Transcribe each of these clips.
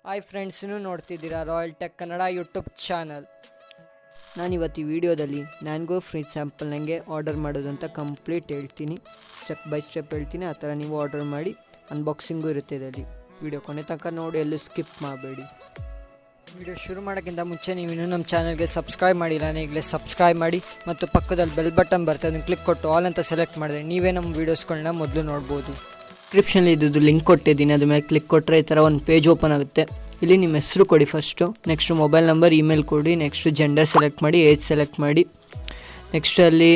Hi friends, ನೋಡ್ತಿದ್ದೀರಾ royal tech Kannada YouTube channel. ನಾನಿವತ್ತು ಈ ವಿಡಿಯೋದಲ್ಲಿ ನ್ಯಾಂಗೋ ಫ್ರೀ ಸ್ಯಾಂಪಲ್ ನನಗೆ ಆರ್ಡರ್ ಮಾಡೋದು ಅಂತ ಕಂಪ್ಲೀಟ್ ಹೇಳ್ತೀನಿ. ಸ್ಟೆಪ್ ಬೈ ಸ್ಟೆಪ್ ಹೇಳ್ತೀನಿ. ಆ ಥರ ನೀವು ಆರ್ಡರ್ ಮಾಡಿ ಅನ್ಬಾಕ್ಸಿಂಗು ಇರುತ್ತೆ ಇದರಲ್ಲಿ. ವಿಡಿಯೋ ಕೊನೆ ತನಕ ನೋಡಿ, ಎಲ್ಲೂ ಸ್ಕಿಪ್ ಮಾಡಬೇಡಿ. ವಿಡಿಯೋ ಶುರು ಮಾಡೋಕ್ಕಿಂತ ಮುಂಚೆ ನೀವು ಇನ್ನೂ ನಮ್ಮ ಚಾನಲ್ಗೆ ಸಬ್ಸ್ಕ್ರೈಬ್ ಮಾಡಿಲ್ಲ, ಈಗಲೇ ಸಬ್ಸ್ಕ್ರೈಬ್ ಮಾಡಿ ಮತ್ತು ಪಕ್ಕದಲ್ಲಿ ಬೆಲ್ ಬಟನ್ ಬರ್ತದೆ, ಅದನ್ನು ಕ್ಲಿಕ್ ಕೊಟ್ಟು ಆಲ್ ಅಂತ ಸೆಲೆಕ್ಟ್ ಮಾಡಿದ್ರೆ ನೀವೇ ನಮ್ಮ ವೀಡಿಯೋಸ್ಗಳನ್ನ ಮೊದಲು ನೋಡ್ಬೋದು. ಡಿಸ್ಕ್ರಿಪ್ಷನಲ್ಲಿ ಇದ್ದು ಲಿಂಕ್ ಕೊಟ್ಟಿದ್ದೀನಿ, ಅದ್ರ ಮೇಲೆ ಕ್ಲಿಕ್ ಕೊಟ್ಟರೆ ಈ ಥರ ಒಂದು ಪೇಜ್ ಓಪನ್ ಆಗುತ್ತೆ. ಇಲ್ಲಿ ನಿಮ್ಮ ಹೆಸರು ಕೊಡಿ first, next mobile number, email ಕೊಡಿ, ನೆಕ್ಸ್ಟು ಜೆಂಡರ್ ಸೆಲೆಕ್ಟ್ ಮಾಡಿ, ಏಜ್ ಸೆಲೆಕ್ಟ್ ಮಾಡಿ, ನೆಕ್ಸ್ಟ್ ಅಲ್ಲಿ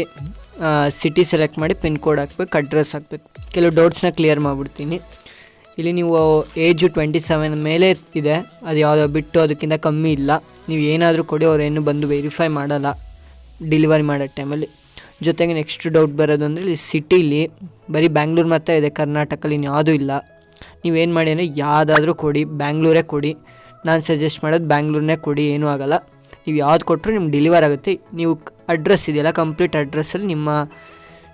ಸಿಟಿ ಸೆಲೆಕ್ಟ್ ಮಾಡಿ, ಪಿನ್ ಕೋಡ್ ಹಾಕ್ಬೇಕು, ಅಡ್ರೆಸ್ ಹಾಕ್ಬೇಕು. ಕೆಲವು ಡೌಟ್ಸ್ನ ಕ್ಲಿಯರ್ ಮಾಡಿಬಿಡ್ತೀನಿ. ಇಲ್ಲಿ ನೀವು ಏಜು 27 ಮೇಲೆ ಇದೆ, ಅದು ಯಾವುದೋ ಬಿಟ್ಟು ಅದಕ್ಕಿಂತ ಕಮ್ಮಿ ಇಲ್ಲ. ನೀವು ಏನಾದರೂ ಕೊಡಿ, ಅವ್ರು ಏನು ಬಂದು ವೆರಿಫೈ ಮಾಡಲ್ಲ ಡೆಲಿವರಿ ಮಾಡೋ ಟೈಮಲ್ಲಿ. ಜೊತೆಗೆ ನೆಕ್ಸ್ಟ್ ಡೌಟ್ ಬರೋದು ಅಂದರೆ ಇಲ್ಲಿ ಸಿಟಿಲಿ ಬರೀ ಬ್ಯಾಂಗ್ಳೂರು ಮಾತ್ರ ಇದೆ, ಕರ್ನಾಟಕಲ್ಲಿ ಯಾವುದೂ ಇಲ್ಲ. ನೀವೇನು ಮಾಡಿ ಅಂದರೆ ಯಾವುದಾದ್ರೂ ಕೊಡಿ, ಬ್ಯಾಂಗ್ಳೂರೇ ಕೊಡಿ. ನಾನು ಸಜೆಸ್ಟ್ ಮಾಡೋದು ಬ್ಯಾಂಗ್ಳೂರನ್ನೇ ಕೊಡಿ, ಏನೂ ಆಗೋಲ್ಲ. ನೀವು ಯಾವ್ದು ಕೊಟ್ಟರು ನಿಮ್ಗೆ ಡೆಲಿವರ್ ಆಗುತ್ತೆ. ನೀವು ಅಡ್ರೆಸ್ ಇದೆಯಲ್ಲ, ಕಂಪ್ಲೀಟ್ ಅಡ್ರೆಸ್ಸಲ್ಲಿ ನಿಮ್ಮ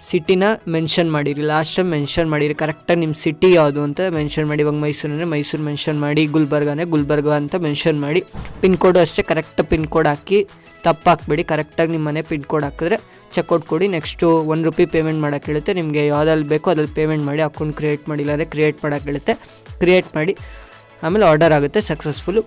ಸಿಟಿನ ಮೆನ್ಷನ್ ಮಾಡಿರಿ, ಲಾಸ್ಟಲ್ಲಿ ಮೆನ್ಷನ್ ಮಾಡಿರಿ ಕರೆಕ್ಟಾಗಿ ನಿಮ್ಮ ಸಿಟಿ ಯಾವುದು ಅಂತ ಮೆನ್ಷನ್ ಮಾಡಿ. ಇವಾಗ ಮೈಸೂರು ಅಂದರೆ ಮೈಸೂರು ಮೆನ್ಷನ್ ಮಾಡಿ, ಗುಲ್ಬರ್ಗನೇ ಗುಲ್ಬರ್ಗ ಅಂತ ಮೆನ್ಷನ್ ಮಾಡಿ. ಪಿನ್ ಕೋಡು ಅಷ್ಟೇ ಕರೆಕ್ಟ್ ಪಿನ್ ಕೋಡ್ ಹಾಕಿ, ತಪ್ಪು ಹಾಕ್ಬೇಡಿ. ಕರೆಕ್ಟಾಗಿ ನಿಮ್ಮ ಮನೆ ಪಿನ್ ಕೋಡ್ ಹಾಕಿದ್ರೆ ಚೆಕ್ಔಟ್ ಕೊಡಿ. ನೆಕ್ಸ್ಟು ₹1 ಪೇಮೆಂಟ್ ಮಾಡೋಕ್ಕೆ ಹೇಳುತ್ತೆ. ನಿಮಗೆ ಯಾವುದಲ್ಲಿ ಬೇಕೋ ಅದ್ರಲ್ಲಿ ಪೇಮೆಂಟ್ ಮಾಡಿ, ಅಕೌಂಟ್ ಕ್ರಿಯೇಟ್ ಮಾಡಿಲ್ಲ ಅಂದರೆ ಕ್ರಿಯೇಟ್ ಮಾಡೋಕ್ಕೆ ಹೇಳುತ್ತೆ. ಕ್ರಿಯೇಟ್ ಮಾಡಿ ಆಮೇಲೆ ಆರ್ಡರ್ ಆಗುತ್ತೆ ಸಕ್ಸಸ್ಫುಲ್ಲು.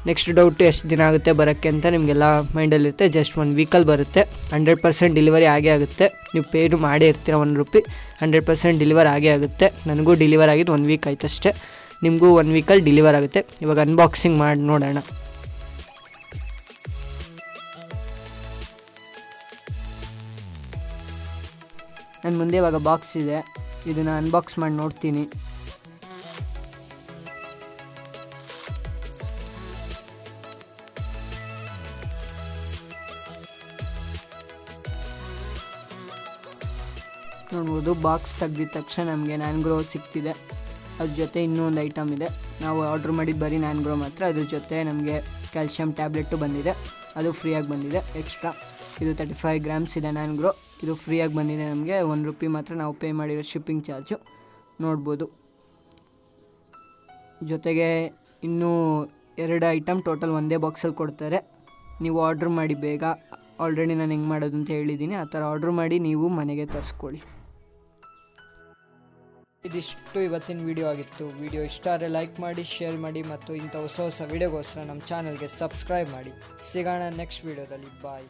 ನೆಕ್ಸ್ಟ್ ಡೌಟು ಎಷ್ಟು ದಿನ ಆಗುತ್ತೆ ಬರೋಕ್ಕೆ ಅಂತ ನಿಮಗೆಲ್ಲ ಮೈಂಡಲ್ಲಿರುತ್ತೆ. ಜಸ್ಟ್ 1 ವೀಕಲ್ಲಿ ಬರುತ್ತೆ. 100% ಡೆಲಿವರಿ ಆಗೇ ಆಗುತ್ತೆ. ನೀವು ಪೇನು ಮಾಡೇ ಇರ್ತೀರ ₹1, 100% ಡೆಲಿವರ್ ಆಗೇ ಆಗುತ್ತೆ. ನನಗೂ ಡೆಲಿವರ್ ಆಗಿದ್ದು 1 ವೀಕ್ ಆಯ್ತು ಅಷ್ಟೇ. ನಿಮಗೂ 1 ವೀಕಲ್ಲಿ ಡೆಲಿವರ್ ಆಗುತ್ತೆ. ಇವಾಗ ಅನ್ಬಾಕ್ಸಿಂಗ್ ಮಾಡಿ ನೋಡೋಣ. ನನ್ನ ಮುಂದೆ ಇವಾಗ ಬಾಕ್ಸ್ ಇದೆ, ಇದನ್ನು ಅನ್ಬಾಕ್ಸ್ ಮಾಡಿ ನೋಡ್ತೀನಿ. ನೋಡ್ಬೋದು, ಬಾಕ್ಸ್ ತೆಗ್ದಿದ ತಕ್ಷಣ ನಮಗೆ ನ್ಯಾಂಗ್ರೋ ಸಿಗ್ತಿದೆ. ಅದ್ರ ಜೊತೆ ಇನ್ನೂ ಒಂದು ಐಟಮ್ ಇದೆ. ನಾವು ಆರ್ಡ್ರ್ ಮಾಡಿದ್ದು ಬರೀ ನ್ಯಾಂಗ್ರೋ ಮಾತ್ರ. ಅದ್ರ ಜೊತೆ ನಮಗೆ ಕ್ಯಾಲ್ಶಿಯಂ ಟ್ಯಾಬ್ಲೆಟು ಬಂದಿದೆ, ಅದು ಫ್ರೀಯಾಗಿ ಬಂದಿದೆ ಎಕ್ಸ್ಟ್ರಾ. ಇದು 35 ಗ್ರಾಮ್ಸ್ ಇದೆ ನ್ಯಾಂಗ್ರೋ. ಇದು ಫ್ರೀಯಾಗಿ ಬಂದಿದೆ ನಮಗೆ. ₹1 ಮಾತ್ರ ನಾವು ಪೇ ಮಾಡಿರೋ ಶಿಪ್ಪಿಂಗ್ ಚಾರ್ಜು ನೋಡ್ಬೋದು. ಜೊತೆಗೆ ಇನ್ನೂ 2 ಐಟಮ್ ಟೋಟಲ್ ಒಂದೇ ಬಾಕ್ಸಲ್ಲಿ ಕೊಡ್ತಾರೆ. ನೀವು ಆರ್ಡ್ರ್ ಮಾಡಿ ಬೇಗ. ಆಲ್ರೆಡಿ ನಾನು ಹೆಂಗೆ ಮಾಡೋದು ಅಂತ ಹೇಳಿದ್ದೀನಿ, ಆ ಥರ ಆರ್ಡ್ರ್ ಮಾಡಿ ನೀವು ಮನೆಗೆ ತರಿಸ್ಕೊಳ್ಳಿ. ಇದಿಷ್ಟು ಇವತ್ತಿನ ವಿಡಿಯೋ ಆಗಿತ್ತು. ವಿಡಿಯೋ ಇಷ್ಟ ಆದರೆ ಲೈಕ್ ಮಾಡಿ, ಶೇರ್ ಮಾಡಿ ಮತ್ತು ಇಂಥ ಹೊಸ ಹೊಸ ವಿಡಿಯೋಗೋಸ್ಕರ ನಮ್ಮ ಚಾನಲ್ಗೆ ಸಬ್ಸ್ಕ್ರೈಬ್ ಮಾಡಿ. ಸಿಗೋಣ ನೆಕ್ಸ್ಟ್ ವಿಡಿಯೋದಲ್ಲಿ. ಬಾಯ್.